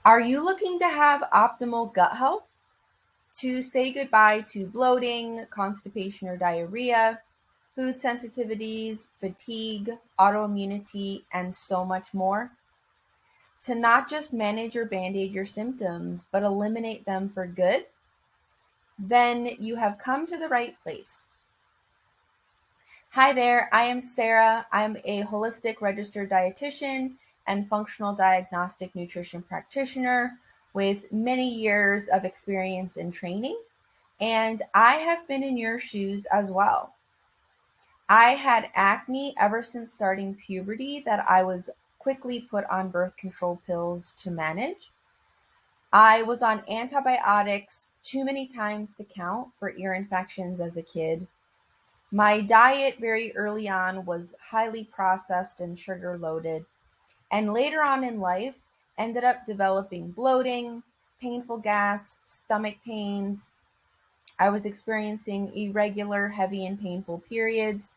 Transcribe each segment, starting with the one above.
Are you looking to have optimal gut health? To say goodbye to bloating, constipation or diarrhea, food sensitivities, fatigue, autoimmunity, and so much more? To not just manage or band-aid your symptoms, but eliminate them for good? Then you have come to the right place. Hi there, I am Sarah. I'm a holistic registered dietitian and functional diagnostic nutrition practitioner with many years of experience in training, and I have been in your shoes as well. I had acne ever since starting puberty that I was quickly put on birth control pills to manage. I was on antibiotics too many times to count for ear infections as a kid. My diet very early on was highly processed and sugar loaded, and later on in life ended up developing bloating, painful gas, stomach pains. I was experiencing irregular, heavy, and painful periods.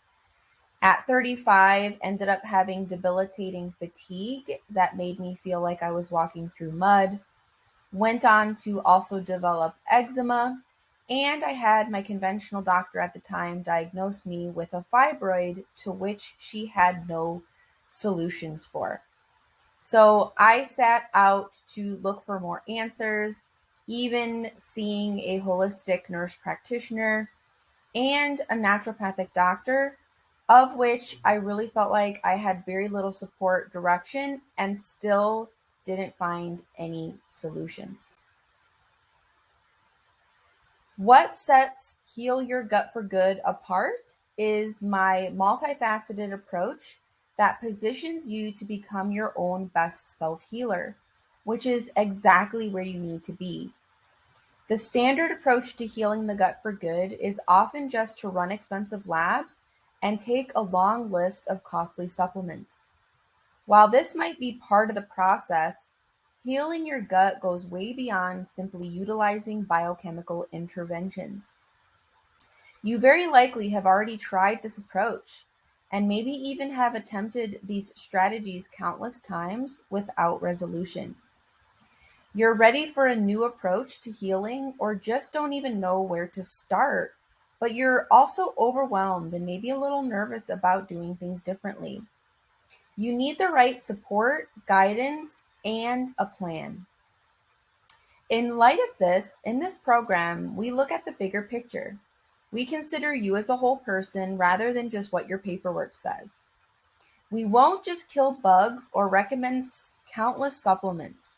At 35, ended up having debilitating fatigue that made me feel like I was walking through mud. Went on to also develop eczema, and I had my conventional doctor at the time diagnose me with a fibroid to which she had no solutions for. So I set out to look for more answers, even seeing a holistic nurse practitioner and a naturopathic doctor, of which I really felt like I had very little support direction and still didn't find any solutions. What sets Heal Your Gut for Good apart is my multifaceted approach that positions you to become your own best self-healer, which is exactly where you need to be. The standard approach to healing the gut for good is often just to run expensive labs and take a long list of costly supplements. While this might be part of the process, healing your gut goes way beyond simply utilizing biochemical interventions. You very likely have already tried this approach and maybe even have attempted these strategies countless times without resolution. You're ready for a new approach to healing or just don't even know where to start, but you're also overwhelmed and maybe a little nervous about doing things differently. You need the right support, guidance, and a plan. In light of this, in this program, we look at the bigger picture. We consider you as a whole person rather than just what your paperwork says. We won't just kill bugs or recommend countless supplements.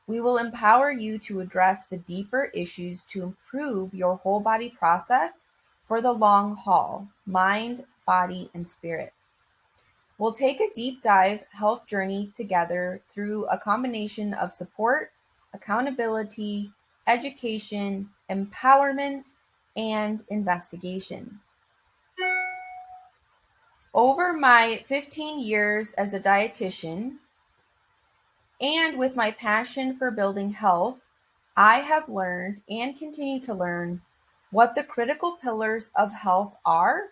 We will empower you to address the deeper issues to improve your whole body process for the long haul, mind, body, and spirit. We'll take a deep dive health journey together through a combination of support, accountability, education, empowerment, and investigation. Over my 15 years as a dietitian and with my passion for building health, I have learned and continue to learn what the critical pillars of health are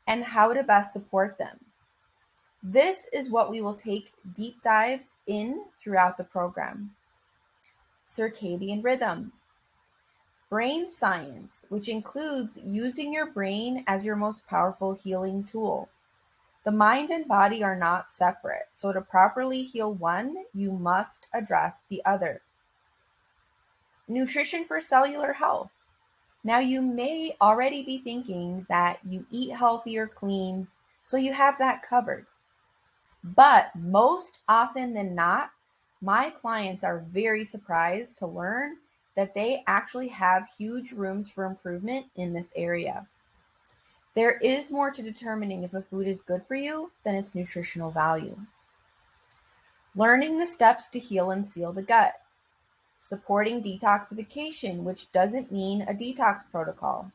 and how to best support them. This is what we will take deep dives in throughout the program. Circadian rhythm, brain science, which includes using your brain as your most powerful healing tool. The mind and body are not separate, so to properly heal one, you must address the other. Nutrition for cellular health. Now, you may already be thinking that you eat healthy or clean, so you have that covered. But most often than not, my clients are very surprised to learn that they actually have huge rooms for improvement in this area. There is more to determining if a food is good for you than its nutritional value. Learning the steps to heal and seal the gut. Supporting detoxification, which doesn't mean a detox protocol.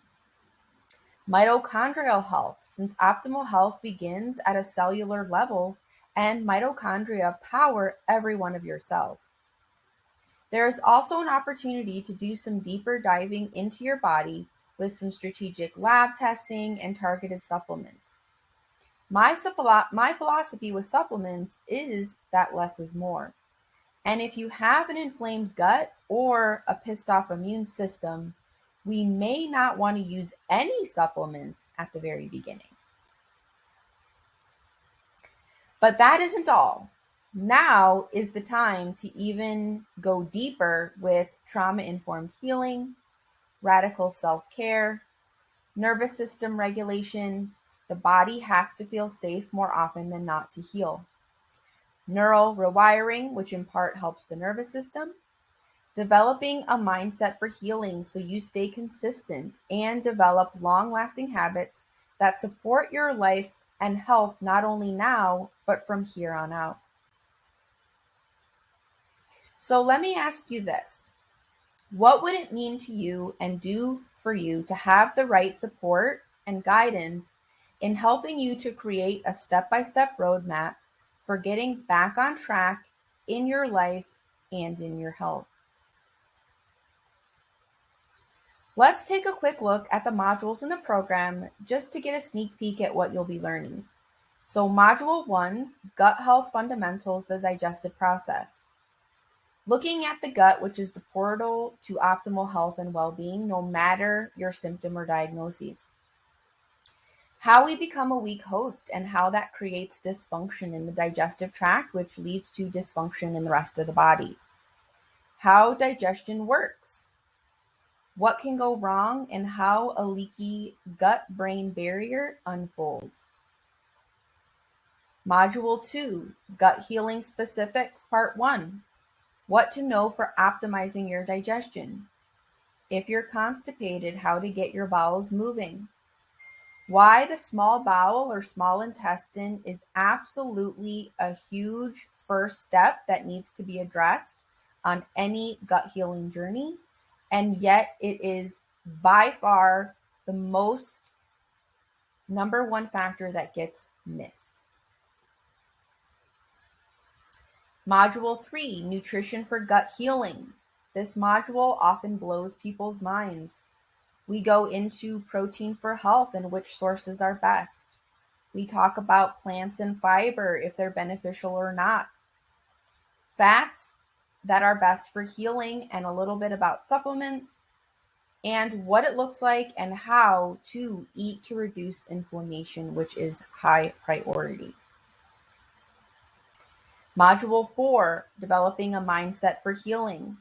Mitochondrial health, since optimal health begins at a cellular level and mitochondria power every one of your cells. There is also an opportunity to do some deeper diving into your body with some strategic lab testing and targeted supplements. My philosophy with supplements is that less is more. And if you have an inflamed gut or a pissed off immune system, we may not want to use any supplements at the very beginning. But that isn't all. Now is the time to even go deeper with trauma-informed healing, radical self-care, nervous system regulation. The body has to feel safe more often than not to heal. Neural rewiring, which in part helps the nervous system. Developing a mindset for healing so you stay consistent and develop long-lasting habits that support your life and health not only now, but from here on out. So let me ask you this. What would it mean to you and do for you to have the right support and guidance in helping you to create a step-by-step roadmap for getting back on track in your life and in your health? Let's take a quick look at the modules in the program just to get a sneak peek at what you'll be learning. So Module 1, Gut Health Fundamentals, the Digestive Process. Looking at the gut, which is the portal to optimal health and well-being, no matter your symptom or diagnoses. How we become a weak host and how that creates dysfunction in the digestive tract, which leads to dysfunction in the rest of the body. How digestion works. What can go wrong and how a leaky gut-brain barrier unfolds. Module 2, Gut Healing Specifics, Part 1. What to know for optimizing your digestion. If you're constipated, how to get your bowels moving. Why the small bowel or small intestine is absolutely a huge first step that needs to be addressed on any gut healing journey. And yet it is by far the most number one factor that gets missed. Module 3, Nutrition for Gut Healing. This module often blows people's minds. We go into protein for health and which sources are best. We talk about plants and fiber, if they're beneficial or not. Fats that are best for healing and a little bit about supplements and what it looks like and how to eat to reduce inflammation, which is high priority. Module 4, Developing a Mindset for Healing.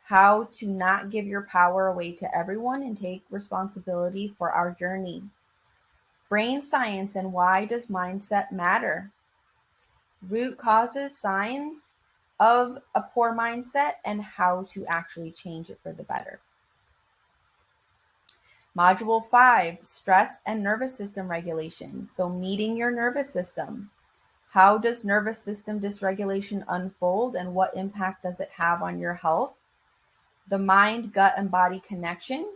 How to not give your power away to everyone and take responsibility for our journey. Brain science and why does mindset matter? Root causes, signs of a poor mindset and how to actually change it for the better. Module 5, Stress and Nervous System Regulation. So meeting your nervous system. How does nervous system dysregulation unfold and what impact does it have on your health? The mind, gut, and body connection.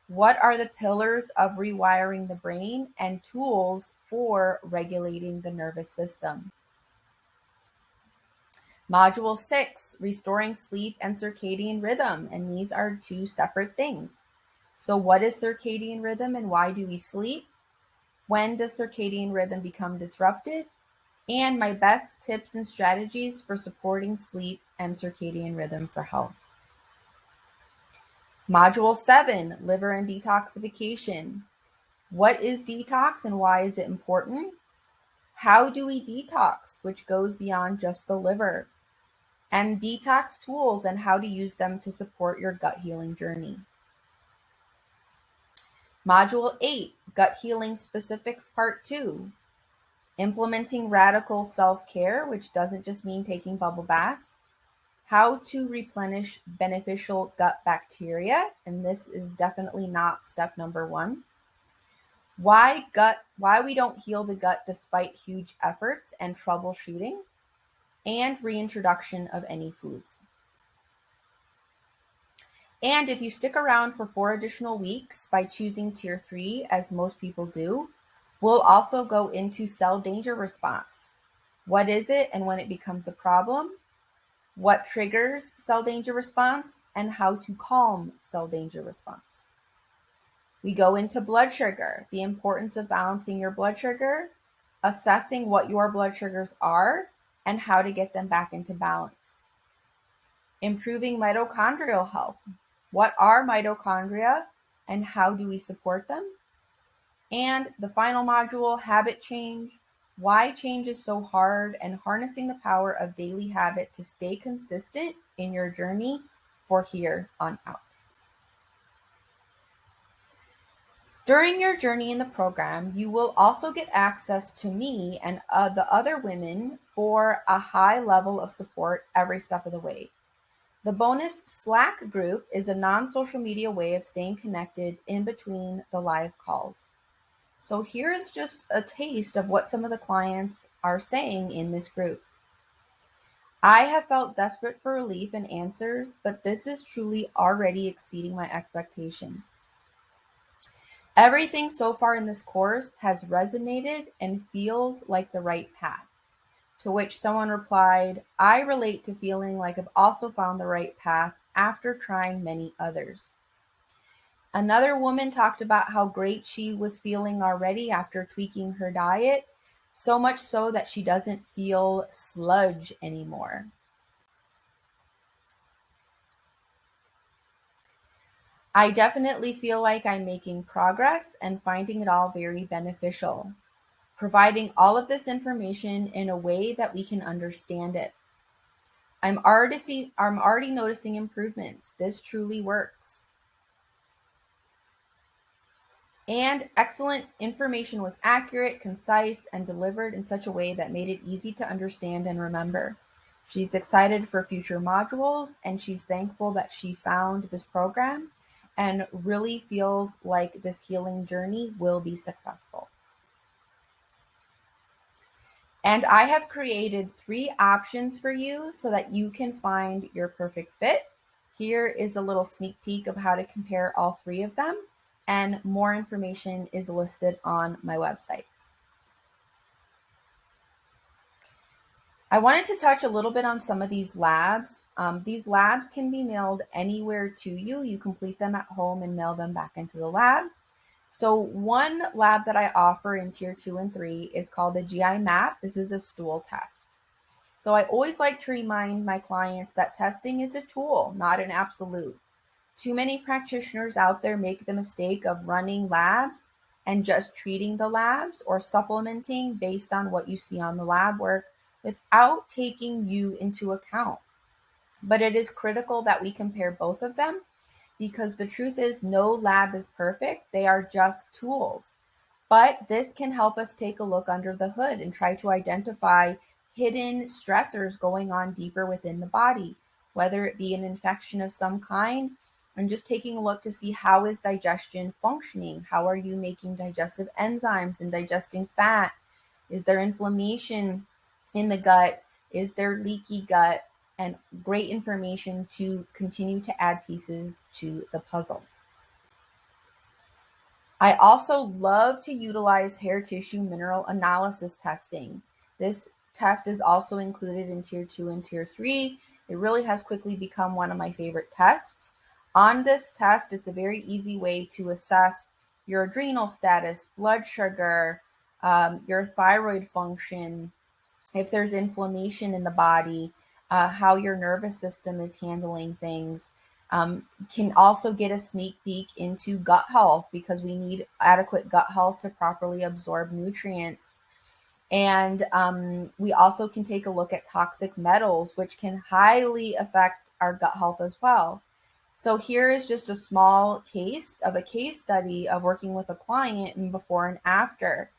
What are the pillars of rewiring the brain and tools for regulating the nervous system? Module 6, Restoring Sleep and Circadian Rhythm. And these are two separate things. So what is circadian rhythm and why do we sleep? When does circadian rhythm become disrupted? And my best tips and strategies for supporting sleep and circadian rhythm for health. Module 7, Liver and Detoxification. What is detox and why is it important? How do we detox, which goes beyond just the liver? And detox tools and how to use them to support your gut healing journey. Module 8, Gut Healing Specifics, Part 2. Implementing radical self-care, which doesn't just mean taking bubble baths. How to replenish beneficial gut bacteria, and this is definitely not step number 1. Why we don't heal the gut despite huge efforts and troubleshooting, and reintroduction of any foods. And if you stick around for 4 additional weeks by choosing Tier 3, as most people do, we'll also go into cell danger response. What is it and when it becomes a problem? What triggers cell danger response and how to calm cell danger response. We go into blood sugar, the importance of balancing your blood sugar, assessing what your blood sugars are and how to get them back into balance. improving mitochondrial health. What are mitochondria and how do we support them? And the final module, habit change, why change is so hard and harnessing the power of daily habit to stay consistent in your journey for here on out. During your journey in the program, you will also get access to me and the other women for a high level of support every step of the way. The bonus Slack group is a non-social media way of staying connected in between the live calls. So here is just a taste of what some of the clients are saying in this group. I have felt desperate for relief and answers, but this is truly already exceeding my expectations. Everything so far in this course has resonated and feels like the right path. To which someone replied, I relate to feeling like I've also found the right path after trying many others. Another woman talked about how great she was feeling already after tweaking her diet, so much so that she doesn't feel sludge anymore. I definitely feel like I'm making progress and finding it all very beneficial, providing all of this information in a way that we can understand it. I'm already noticing improvements. This truly works. And excellent information was accurate, concise, and delivered in such a way that made it easy to understand and remember. She's excited for future modules, and she's thankful that she found this program and really feels like this healing journey will be successful. And I have created 3 options for you so that you can find your perfect fit. Here is a little sneak peek of how to compare all 3 of them, and more information is listed on my website. I wanted to touch a little bit on some of these labs. These labs can be mailed anywhere to you. You complete them at home and mail them back into the lab. So one lab that I offer in tier 2 and 3 is called the GI map. This is a stool test. So I always like to remind my clients that testing is a tool, not an absolute. Too many practitioners out there make the mistake of running labs and just treating the labs or supplementing based on what you see on the lab work without taking you into account. But it is critical that we compare both of them, because the truth is no lab is perfect. They are just tools. But this can help us take a look under the hood and try to identify hidden stressors going on deeper within the body, whether it be an infection of some kind, and just taking a look to see how is digestion functioning? How are you making digestive enzymes and digesting fat? Is there inflammation in the gut? Is there leaky gut? And great information to continue to add pieces to the puzzle. I also love to utilize hair tissue mineral analysis testing. This test is also included in tier 2 and tier 3. It really has quickly become one of my favorite tests. On this test, it's a very easy way to assess your adrenal status, blood sugar, your thyroid function, if there's inflammation in the body, how your nervous system is handling things. Can also get a sneak peek into gut health, because we need adequate gut health to properly absorb nutrients. And we also can take a look at toxic metals, which can highly affect our gut health as well. So here is just a small taste of a case study of working with a client and before and after,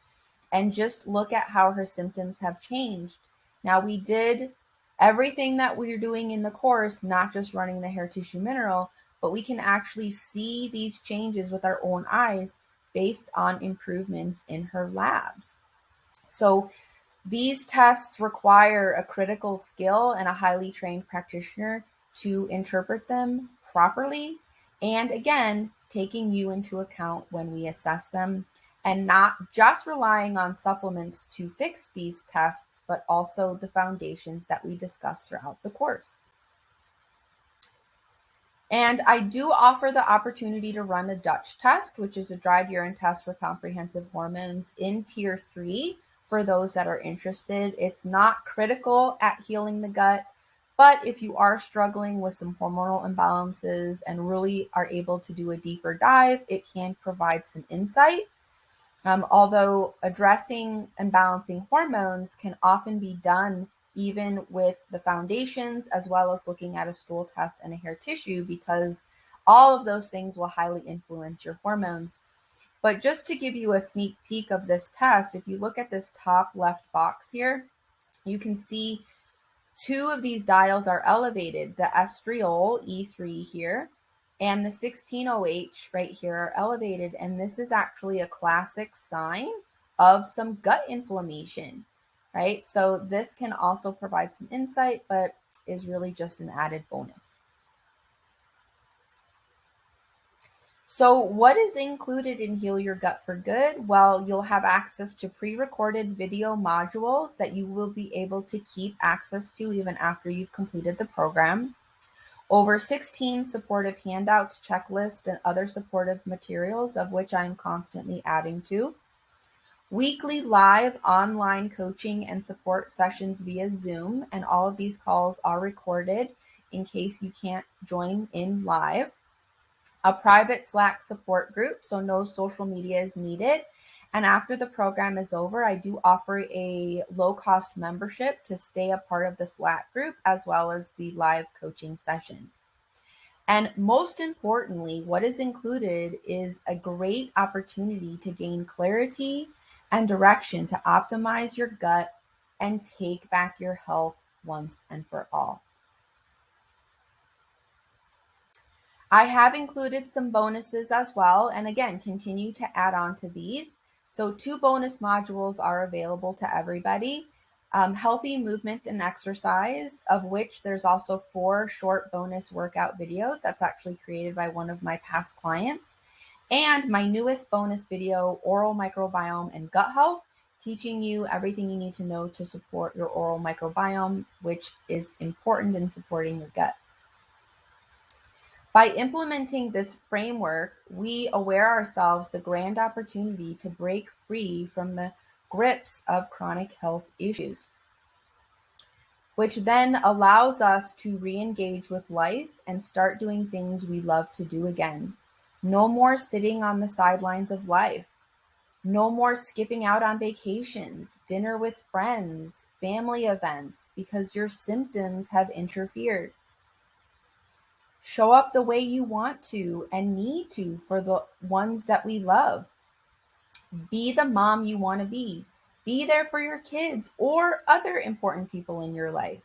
and just look at how her symptoms have changed. Now, we did everything that we're doing in the course, not just running the hair tissue mineral, but we can actually see these changes with our own eyes based on improvements in her labs. So these tests require a critical skill and a highly trained practitioner to interpret them properly. And again, taking you into account when we assess them, and not just relying on supplements to fix these tests, but also the foundations that we discuss throughout the course. And I do offer the opportunity to run a Dutch test, which is a dried urine test for comprehensive hormones in tier 3 for those that are interested. It's not critical at healing the gut, But if you are struggling with some hormonal imbalances and really are able to do a deeper dive, it can provide some insight. Although addressing and balancing hormones can often be done even with the foundations, as well as looking at a stool test and a hair tissue, because all of those things will highly influence your hormones. But just to give you a sneak peek of this test, if you look at this top left box here, you can see two of these dials are elevated, the estriol E3 here and the 16OH right here are elevated. And this is actually a classic sign of some gut inflammation, right? So this can also provide some insight, but is really just an added bonus. So what is included in Heal Your Gut for Good? Well, you'll have access to pre-recorded video modules that you will be able to keep access to even after you've completed the program. Over 16 supportive handouts, checklists, and other supportive materials, of which I'm constantly adding to. Weekly live online coaching and support sessions via Zoom, and all of these calls are recorded in case you can't join in live. A private Slack support group, so no social media is needed. And after the program is over, I do offer a low-cost membership to stay a part of the Slack group, as well as the live coaching sessions. And most importantly, what is included is a great opportunity to gain clarity and direction to optimize your gut and take back your health once and for all. I have included some bonuses as well, and again, continue to add on to these. So 2 bonus modules are available to everybody. Healthy movement and exercise, of which there's also 4 short bonus workout videos. That's actually created by one of my past clients. And my newest bonus video, oral microbiome and gut health, teaching you everything you need to know to support your oral microbiome, which is important in supporting your gut. By implementing this framework, we aware ourselves the grand opportunity to break free from the grips of chronic health issues, which then allows us to re-engage with life and start doing things we love to do again. No more sitting on the sidelines of life. No more skipping out on vacations, dinner with friends, family events, because your symptoms have interfered. Show up the way you want to and need to for the ones that we love. Be the mom you want to be. Be there for your kids or other important people in your life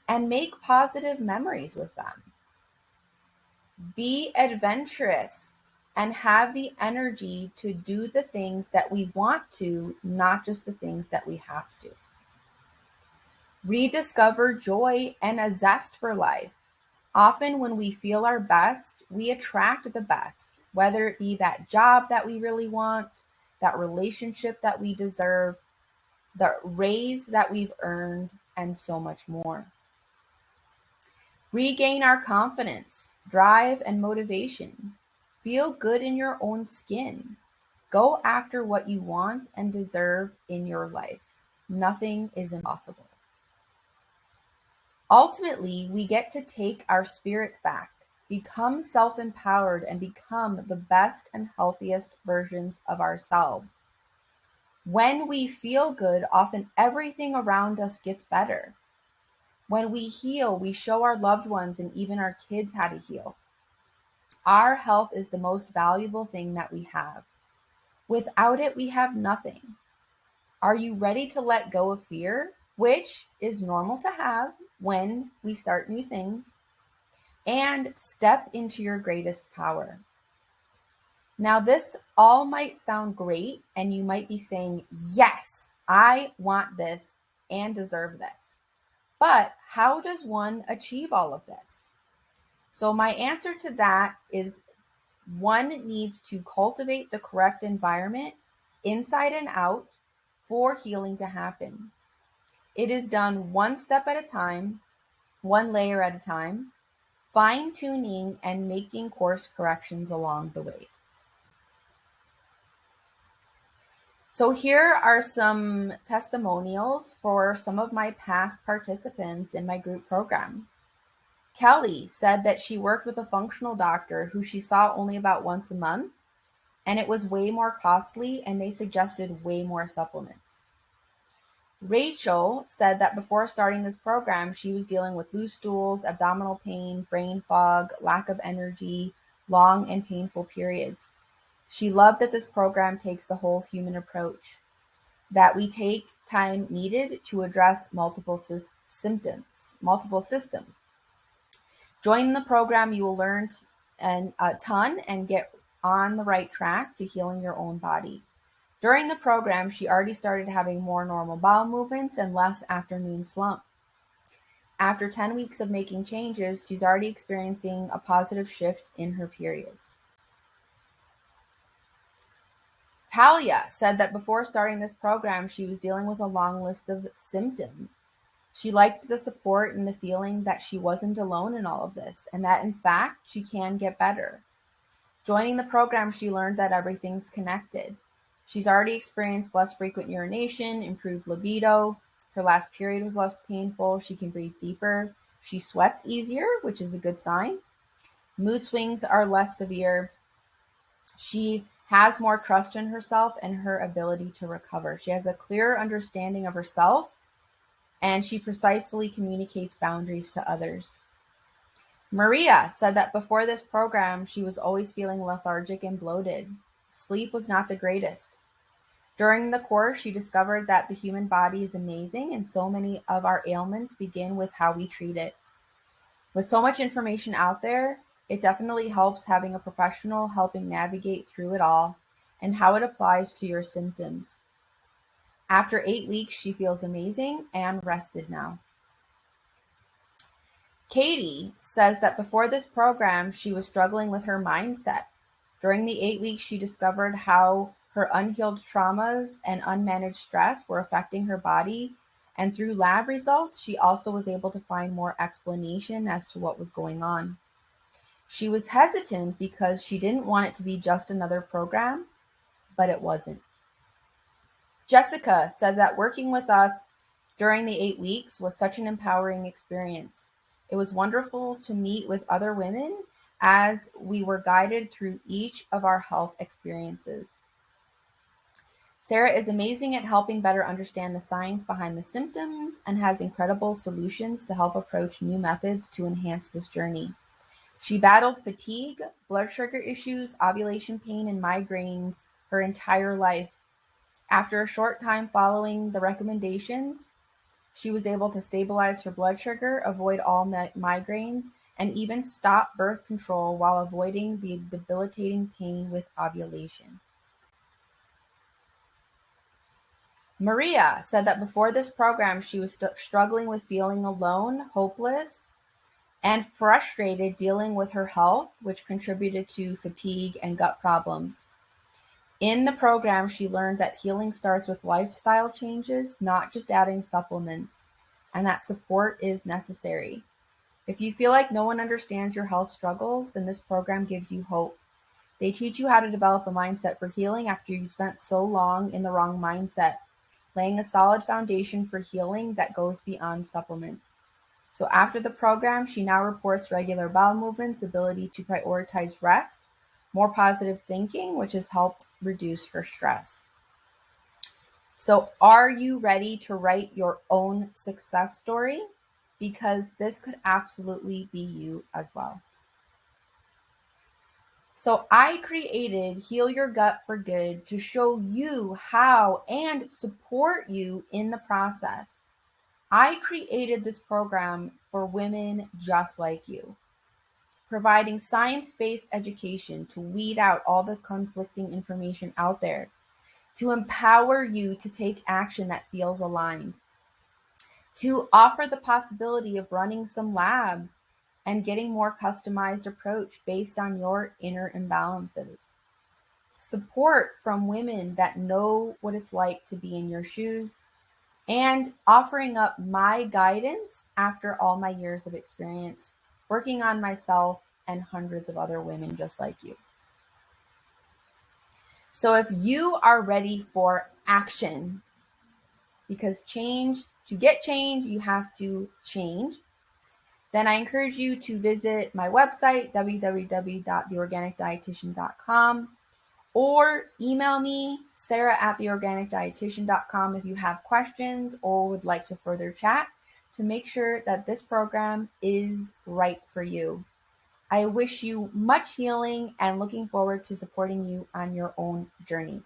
and make positive memories with them. Be adventurous and have the energy to do the things that we want to, not just the things that we have to. Rediscover joy and a zest for life. Often when we feel our best, we attract the best, whether it be that job that we really want, that relationship that we deserve, the raise that we've earned, and so much more. Regain our confidence, drive, and motivation. Feel good in your own skin. Go after what you want and deserve in your life. Nothing is impossible. Ultimately, we get to take our spirits back, become self-empowered, and become the best and healthiest versions of ourselves. When we feel good, often everything around us gets better. When we heal, we show our loved ones and even our kids how to heal. Our health is the most valuable thing that we have. Without it, we have nothing. Are you ready to let go of fear, which is normal to have when we start new things, and step into your greatest power? Now, this all might sound great, and you might be saying, yes, I want this and deserve this. But how does one achieve all of this? So my answer to that is one needs to cultivate the correct environment inside and out for healing to happen. It is done one step at a time, one layer at a time, fine-tuning and making course corrections along the way. So here are some testimonials for some of my past participants in my group program. Kelly said that she worked with a functional doctor who she saw only about once a month, and it was way more costly, and they suggested way more supplements. Rachel said that before starting this program, she was dealing with loose stools, abdominal pain, brain fog, lack of energy, long and painful periods. She loved that this program takes the whole human approach, that we take time needed to address multiple systems. Join the program, you will learn a ton and get on the right track to healing your own body. During the program, she already started having more normal bowel movements and less afternoon slump. After 10 weeks of making changes, she's already experiencing a positive shift in her periods. Talia said that before starting this program, she was dealing with a long list of symptoms. She liked the support and the feeling that she wasn't alone in all of this, and that in fact, she can get better. Joining the program, she learned that everything's connected. She's already experienced less frequent urination, improved libido. Her last period was less painful. She can breathe deeper. She sweats easier, which is a good sign. Mood swings are less severe. She has more trust in herself and her ability to recover. She has a clearer understanding of herself, and she precisely communicates boundaries to others. Maria said that before this program, she was always feeling lethargic and bloated. Sleep was not the greatest. During the course, she discovered that the human body is amazing, and so many of our ailments begin with how we treat it. With so much information out there, it definitely helps having a professional helping navigate through it all and how it applies to your symptoms. After 8 weeks, she feels amazing and rested now. Katie says that before this program, she was struggling with her mindset. During the 8 weeks, she discovered how her unhealed traumas and unmanaged stress were affecting her body. And through lab results, she also was able to find more explanation as to what was going on. She was hesitant because she didn't want it to be just another program, but it wasn't. Jessica said that working with us during the 8 weeks was such an empowering experience. It was wonderful to meet with other women as we were guided through each of our health experiences. Sarah is amazing at helping better understand the science behind the symptoms and has incredible solutions to help approach new methods to enhance this journey. She battled fatigue, blood sugar issues, ovulation pain, and migraines her entire life. After a short time following the recommendations, she was able to stabilize her blood sugar, avoid all migraines, and even stop birth control while avoiding the debilitating pain with ovulation. Maria said that before this program, she was struggling with feeling alone, hopeless, and frustrated dealing with her health, which contributed to fatigue and gut problems. In the program, she learned that healing starts with lifestyle changes, not just adding supplements, and that support is necessary. If you feel like no one understands your health struggles, then this program gives you hope. They teach you how to develop a mindset for healing after you've spent so long in the wrong mindset, laying a solid foundation for healing that goes beyond supplements. So after the program, she now reports regular bowel movements, ability to prioritize rest, more positive thinking, which has helped reduce her stress. So are you ready to write your own success story? Because this could absolutely be you as well. So I created Heal Your Gut for Good to show you how and support you in the process. I created this program for women just like you, providing science-based education to weed out all the conflicting information out there, to empower you to take action that feels aligned, to offer the possibility of running some labs and getting more customized approach based on your inner imbalances. Support from women that know what it's like to be in your shoes, and offering up my guidance after all my years of experience working on myself and hundreds of other women just like you. So if you are ready for action, because to get change, you have to change, then I encourage you to visit my website, www.theorganicdietitian.com, or email me, sarah@theorganicdietitian.com, if you have questions or would like to further chat to make sure that this program is right for you. I wish you much healing and looking forward to supporting you on your own journey.